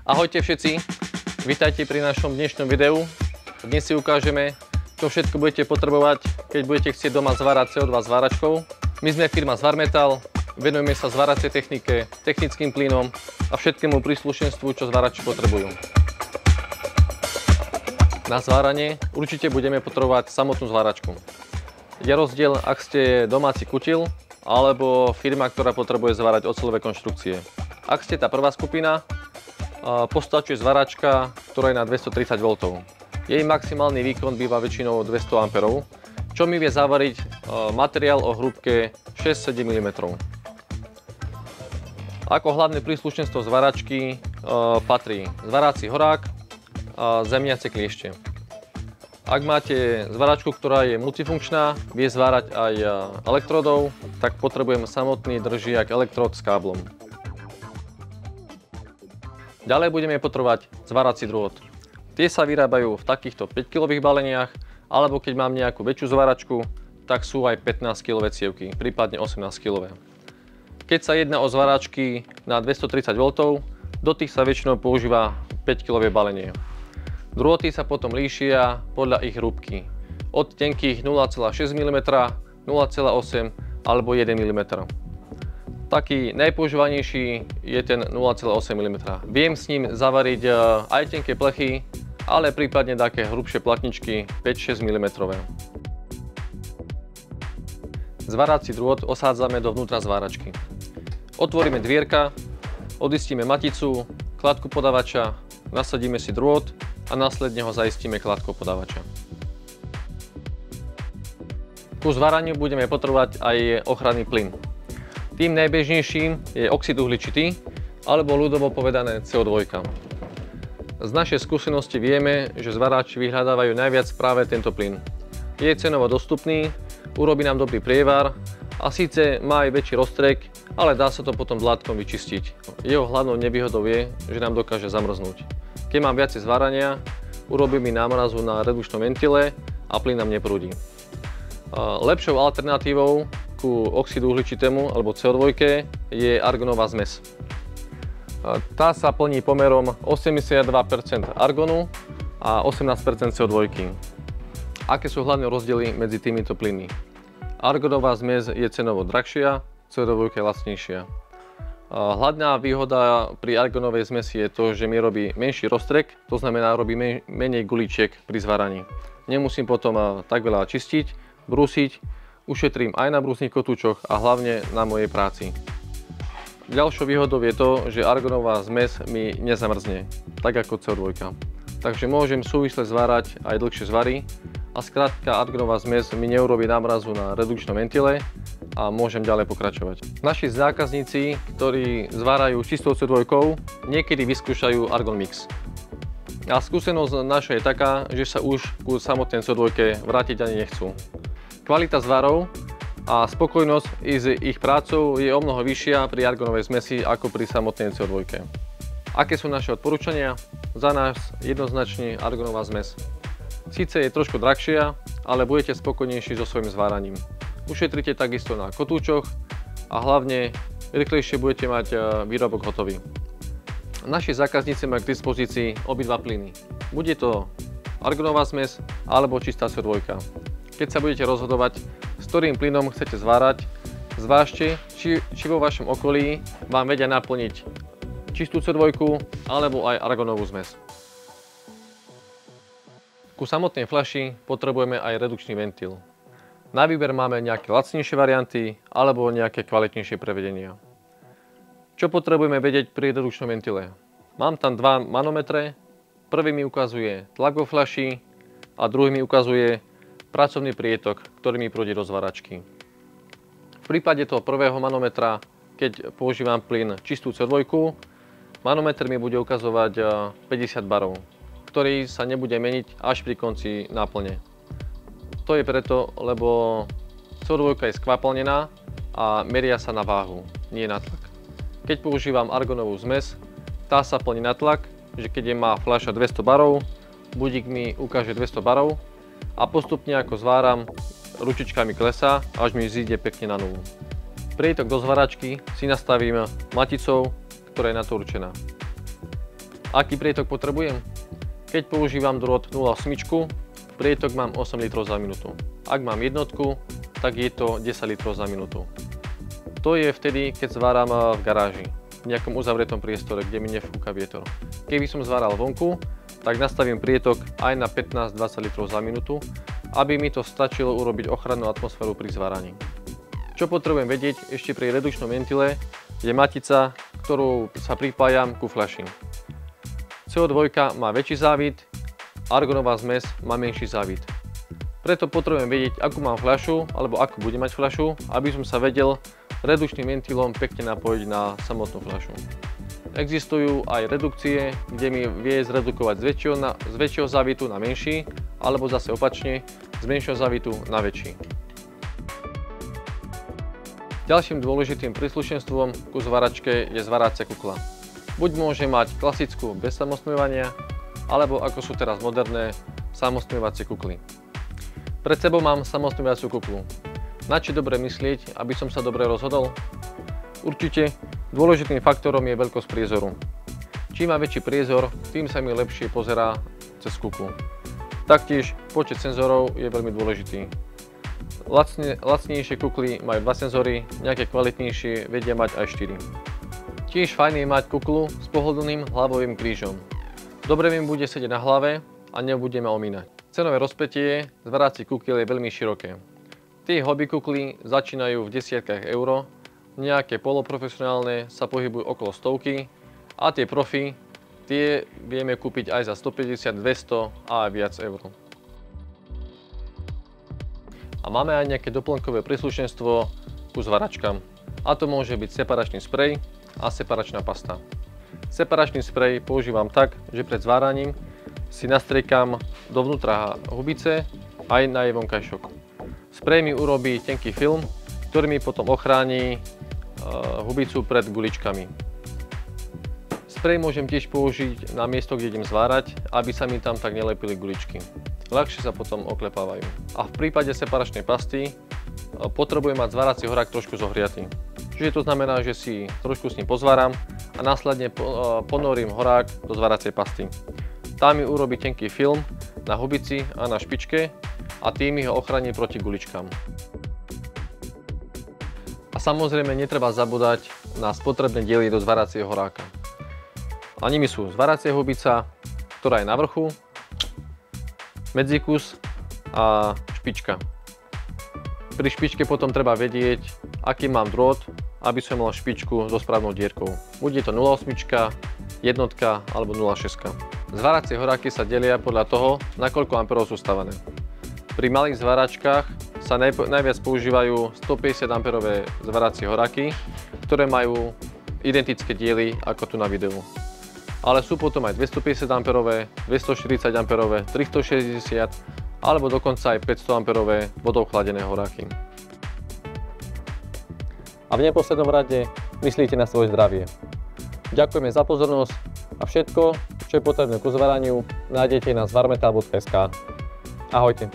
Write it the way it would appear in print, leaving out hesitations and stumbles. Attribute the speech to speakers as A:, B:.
A: Ahojte všetci, vítajte pri našom dnešnom videu. Dnes si ukážeme, čo všetko budete potrebovať, keď budete chcieť doma zvárať CO2 zváračkou. My sme firma Zvarmetal, venujeme sa zváracej technike, technickým plynom a všetkému príslušenstvu, čo zvárači potrebujú. Na zváranie určite budeme potrebovať samotnú zváračku. Je rozdiel, ak ste domáci kutil alebo firma, ktorá potrebuje zvárať oceľové konštrukcie. Ak ste tá prvá skupina, postačuje zváračka, ktorá je na 230 V. Jej maximálny výkon býva väčšinou 200 A, čo mi vie zavariť materiál o hrúbke 6-7 mm. Ako hlavné príslušenstvo zváračky patrí zvárací horák a zemiace kliešte. Ak máte zváračku, ktorá je multifunkčná, vie zvárať aj elektrodov, tak potrebujem samotný držiak elektrod s káblom. Ďalej budeme potrebovať zvárací drôt. Tie sa vyrábajú v takýchto 5-kilových baleniach, alebo keď mám nejakú väčšiu zváračku, tak sú aj 15-kilové cievky, prípadne 18-kilové. Keď sa jedná o zváračky na 230 V, do tých sa väčšinou používa 5-kilové balenie. Drôty sa potom líšia podľa ich hrúbky. Od tenkých 0,6 mm, 0,8 alebo 1 mm. Taký najpoužívanejší je ten 0,8 mm. Viem s ním zavariť aj tenké plechy, ale prípadne také hrubšie platničky 5-6 mm. Zvárací drôt osádzame dovnútra zváračky. Otvoríme dvierka, odistíme maticu, kladku podávača, nasadíme si drôt a následne ho zaistíme kladkou podávača. Ku zváraniu budeme potrebovať aj ochranný plyn. Tým najbežnejším je oxid uhličitý, alebo ľudovo povedané CO2. Z našej skúsenosti vieme, že zvárači vyhľadávajú najviac práve tento plyn. Je cenovo dostupný, urobí nám dobrý prievar a síce má aj väčší roztrek, ale dá sa to potom dlátkom vyčistiť. Jeho hlavnou nevýhodou je, že nám dokáže zamrznúť. Keď mám viacej zvárania, urobí mi námrazu na redukčnom ventile a plyn nám neprúdi. Lepšou alternatívou ku oxidu uhličitému alebo CO2 je argonová zmes. Tá sa plní pomerom 82% argonu a 18% CO2. Aké sú hlavné rozdiely medzi týmito plynmi? Argonová zmes je cenovo drahšia, CO2 je lacnejšia. Hlavná výhoda pri argonovej zmesi je to, že mi robí menší roztrek, to znamená robí menej guličiek pri zváraní. Nemusím potom tak veľa čistiť, brúsiť, ušetrím aj na brúsnych kotúčoch a hlavne na mojej práci. Ďalšou výhodou je to, že argonová zmes mi nezamrzne, tak ako CO2. Takže môžem súvisle zvárať aj dlhšie zvary a skrátka argonová zmes mi neurobí námrazu na redukčnom ventile a môžem ďalej pokračovať. Naši zákazníci, ktorí zvárajú čistou CO2, niekedy vyskúšajú argon mix. A skúsenosť naša je taká, že sa už ku samotnej CO2 vrátiť ani nechcú. Kvalita zvarov a spokojnosť s ich prácou je omnoho vyššia pri argonovej zmesi ako pri samotnej CO2. Aké sú naše odporúčania? Za nás jednoznačne argonová zmes. Síce je trošku drahšia, ale budete spokojnejší so svojím zváraním. Ušetrite takisto na kotúčoch a hlavne rýchlejšie budete mať výrobok hotový. Naši zákazníci majú k dispozícii obidva plyny. Bude to argonová zmes alebo čistá CO2. Keď sa budete rozhodovať, s ktorým plynom chcete zvárať, zvážte, či vo vašom okolí vám vedia naplniť čistú CO2 alebo aj argonovú zmes. Ku samotnej fľaši potrebujeme aj redukčný ventil. Na výber máme nejaké lacnejšie varianty alebo nejaké kvalitnejšie prevedenia. Čo potrebujeme vedieť pri redukčnom ventile? Mám tam dva manometre, prvý mi ukazuje tlak vo fľaši a druhý mi ukazuje pracovný prietok, ktorý mi prúdi do zváračky. V prípade toho prvého manometra, keď používam plyn čistú CO2, manometer mi bude ukazovať 50 barov, ktorý sa nebude meniť až pri konci náplne. To je preto, lebo CO2 je skvapalnená a meria sa na váhu, nie na tlak. Keď používam argonovú zmes, tá sa plní na tlak, že keď má fľaša 200 barov, budík mi ukáže 200 barov a postupne ako zváram, ručičkami klesá, až mi zíde pekne na nulu. Prietok do zváračky si nastavím maticou, ktorá je na to určená. Aký prietok potrebujem? Keď používam drôt 0,8, prietok mám 8 litrov za minútu. Ak mám jednotku, tak je to 10 litrov za minútu. To je vtedy, keď zváram v garáži, v nejakom uzavretom priestore, kde mi nefúka vietor. Keby som zváral vonku, tak nastavím prietok aj na 15-20 litrov za minútu, aby mi to stačilo urobiť ochrannú atmosféru pri zváraní. Čo potrebujem vedieť ešte pri redukčnom ventile, je matica, ktorú sa pripájam ku fľaši. CO2 má väčší závit, argonová zmes má menší závit. Preto potrebujem vedieť, akú mám fľašu, alebo akú budem mať fľašu, aby som sa vedel redukčným ventilom pekne napojiť na samotnú fľašu. Existujú aj redukcie, kde mi vie zredukovať z väčšieho závitu na menší, alebo zase opačne, z menšieho závitu na väčší. Ďalším dôležitým príslušenstvom ku zváračke je zváracia kukla. Buď môže mať klasickú bez samostmývania, alebo ako sú teraz moderné, samostmývacie kukly. Pred sebou mám samostmývaciu kuklu. Na čo dobre myslieť, aby som sa dobre rozhodol? Určite dôležitým faktorom je veľkosť priezoru. Čím má väčší priezor, tým sa mi lepšie pozerá cez kuklu. Taktiež počet senzorov je veľmi dôležitý. Lacnejšie kukly majú 2 senzory, nejaké kvalitnejšie vedia mať aj 4. Tiež fajn je mať kuklu s pohodlným hlavovým krížom. Dobre mi bude sedieť na hlave a nebude ma omínať. Cenové rozpätie zváracích kukiel je veľmi široké. Tie hobby kukly začínajú v desiatkách eur, nejaké poloprofesionálne sa pohybujú okolo stovky a tie profi, tie vieme kúpiť aj za 150, 200 a aj viac eur. A máme aj nejaké doplnkové príslušenstvo ku zváračkám. A to môže byť separačný sprej a separačná pasta. Separačný sprej používam tak, že pred zváraním si nastriekam dovnútra hubice aj na jej vonkajšok. Sprej mi urobí tenký film, ktorý mi potom ochráni hubicu pred guličkami. Sprej môžem tiež použiť na miesto, kde idem zvárať, aby sa mi tam tak nelepili guličky. Ľahšie sa potom oklepávajú. A v prípade separačnej pasty potrebujem mať zvárací horák trošku zohriatý. Čiže to znamená, že si trošku s ním pozváram a následne ponorím horák do zváracej pasty. Tá mi urobí tenký film na hubici a na špičke a tým ho ochráni proti guličkám. A samozrejme netreba zabúdať na spotrebné diely do zváracieho horáka. A nimi sú zváracia hubica, ktorá je na vrchu, medzikus a špička. Pri špičke potom treba vedieť, aký mám drôt, aby som mal špičku so správnou dierkou. Bude to 0,8, jednotka alebo 0,6. Zváracie horáky sa delia podľa toho, na koľko amperov sú stavané. Pri malých zváračkách sa najviac používajú 150 amperové zváracie horáky, ktoré majú identické diely ako tu na videu. Ale sú potom aj 250 amperové, 240 amperové, 360 alebo dokonca aj 500 amperové vodou chladené horáky. A v neposlednom rade myslíte na svoje zdravie. Ďakujeme za pozornosť a všetko, čo je potrebné ku zváraniu, nájdete na zvarmetal.sk. Ahojte.